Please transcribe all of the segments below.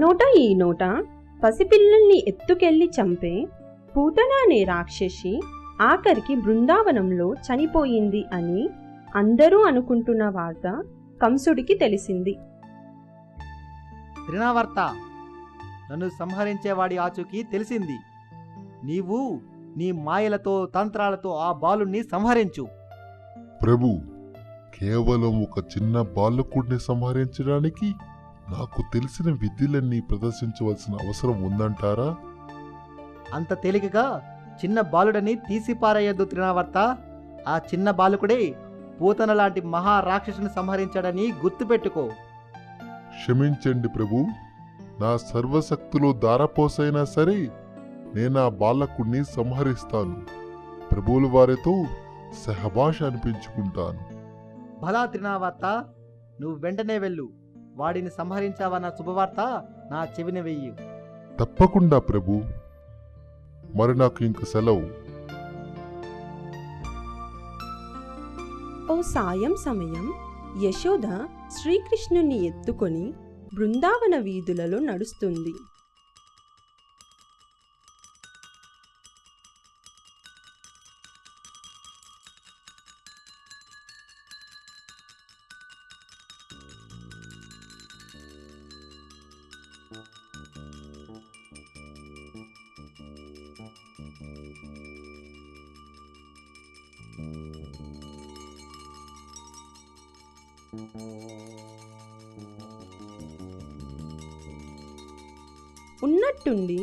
నోట ఈ నోట పసిపిల్లల్ని ఎత్తుకెళ్లి చంపే పూతన అనే రాక్షసి ఆఖరికి బృందావనంలో చనిపోయింది అని అందరూ అనుకుంటున్న వార్త కంసుడికి తెలిసింది. త్రినావర్త, నన్ను సంహరించేవాడి ఆచూకీ తెలిసింది. నీవు నీ మాయలతో తంత్రాలతో ఆ బాలుణ్ణి సంహరించు. ప్రభు, కేవలం ఒక చిన్న బాలకుడిని సంహరించడానికి నాకు తెలిసిన విద్యలన్నీ ప్రదర్శించవలసిన అవసరం ఉందంటారా? అంత తేలికగా చిన్న బాలుడని తీసిపారేయద్దు త్రినావర్త. ఆ చిన్న బాలకుడే పూతన లాంటి మహారాక్షసుని సంహరించాడని గుర్తుపెట్టుకో. క్షమించండి ప్రభు, నా సర్వశక్తులు దారపోసైనా సరే నేనా బాలకుడిని సంహరిస్తాను. ప్రభువుల వారితో సహభాష అనిపించుకుంటాను. భలా త్రినావర్త, నువ్వు వెంటనే వెళ్ళు. వాడిని సంహరించావన్న శుభవార్త నా చెవిని వెయ్యి. తప్పకుండా ప్రభు. మరి నాకు ఇంక సెలవు. ఓ సాయం సమయం యశోద శ్రీకృష్ణుని ఎత్తుకొని బృందావన వీధులలో నడుస్తుంది. ఉన్నట్టుండి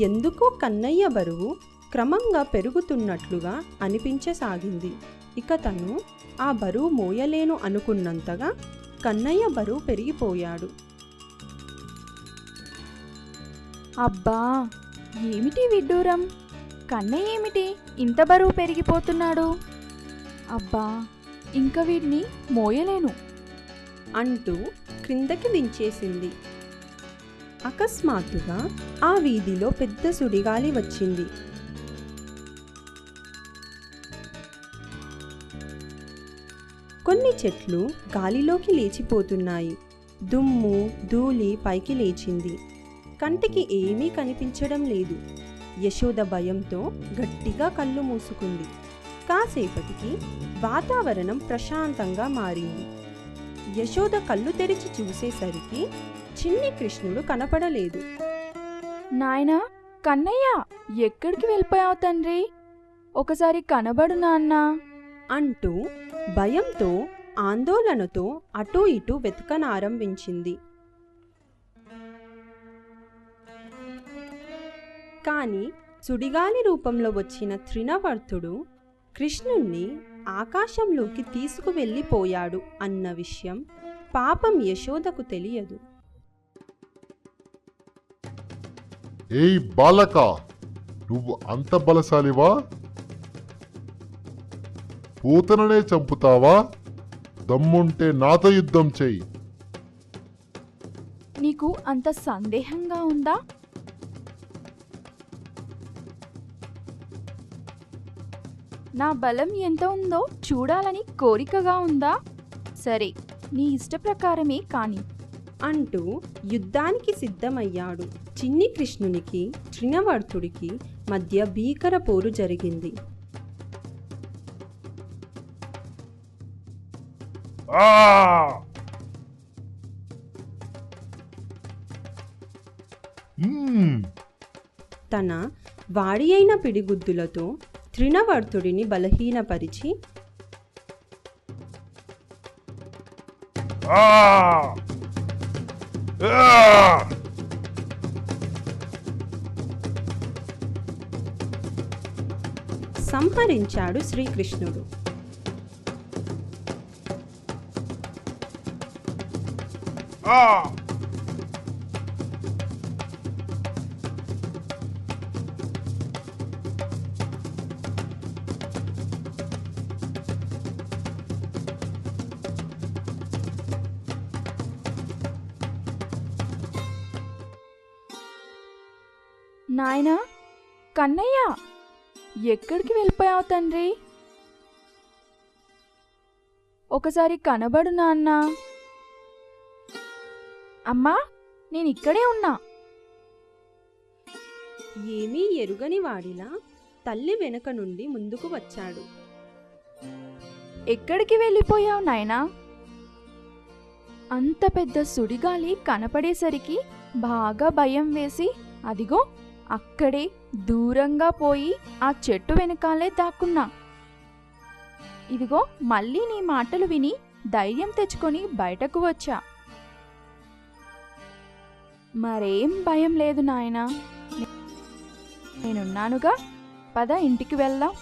ఎందుకో కన్నయ్య బరువు క్రమంగా పెరుగుతున్నట్లుగా అనిపించసాగింది. ఇక తను ఆ బరువు మోయలేను అనుకున్నంతగా కన్నయ్య బరువు పెరిగిపోయాడు. అబ్బా, ఏమిటి విడ్డూరం! కన్నయ్య ఏమిటి ఇంత బరువు పెరిగిపోతున్నాడు? అబ్బా, ఇంక వీడిని మోయలేను అంటూ క్రిందకి దించేసింది. అకస్మాత్తుగా ఆ వీధిలో పెద్ద సుడిగాలి వచ్చింది. కొన్ని చెట్లు గాలిలోకి లేచిపోతున్నాయి. దుమ్ము ధూళి పైకి లేచింది. కంటికి ఏమీ కనిపించడం లేదు. యశోద భయంతో గట్టిగా కళ్ళు మూసుకుంది. కాసేపటికి వాతావరణం ప్రశాంతంగా మారింది. యశోద కళ్ళు తెరిచి చూసేసరికి చిన్ని కృష్ణుడు కనపడలేదు. నాయనా, కన్నయ్య, ఎక్కడికి వెళ్ళిపోయావు తండ్రి? ఒకసారి కనబడు నాన్నా అంటూ భయంతో ఆందోళనతో అటూ ఇటూ వెతకనారంభించింది. కాని సుడిగాలి రూపంలో వచ్చిన త్రినవర్తుడు కృష్ణుణ్ణి ఆకాశంలోకి తీసుకువెళ్ళిపోయాడు అన్న విషయం పాపం యశోదకు తెలియదు. ఏయ్ బాలక, నువ్వు అంత బలశాలివా? పూతననే చంపుతావా? దమ్ముంటే నాతో యుద్ధం చెయ్యి. నీకు అంత సందేహంగా ఉందా? నా బలం ఎంత ఉందో చూడాలని కోరికగా ఉందా? సరే, నీ ఇష్టప్రకారమే కాని అంటూ యుద్ధానికి సిద్ధమయ్యాడు. చిన్ని కృష్ణునికి త్రినవర్తుడికి మధ్య భీకర పోరు జరిగింది. తన వాడి అయిన పిడిగుద్దులతో త్రినవర్తుడిని బలహీనపరిచి సంహరించాడు శ్రీకృష్ణుడు. నాయనా, కన్నయ్య, ఎక్కడికి వెళ్ళిపోయావు తండ్రి? ఒకసారి కనబడు నాన్నా. అమ్మా, నేను ఇక్కడే ఉన్నా. ఏమీ ఎరుగని వాడిలా తల్లి వెనుక నుండి ముందుకు వచ్చాడు. ఎక్కడికి వెళ్ళిపోయావు నాయనా? అంత పెద్ద సుడిగాలి కనపడేసరికి బాగా భయం వేసి అదిగో అక్కడే దూరంగా పోయి ఆ చెట్టు వెనకాలే దాక్కున్నా. ఇదిగో మళ్ళీ నీ మాటలు విని ధైర్యం తెచ్చుకొని బయటకు వచ్చా. మరేం భయం లేదు నాయనా, నేనున్నానుగా. పద ఇంటికి వెళ్దాం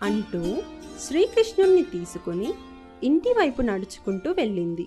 అంటూ శ్రీకృష్ణుణ్ణి తీసుకుని ఇంటి వైపు నడుచుకుంటూ వెళ్ళింది.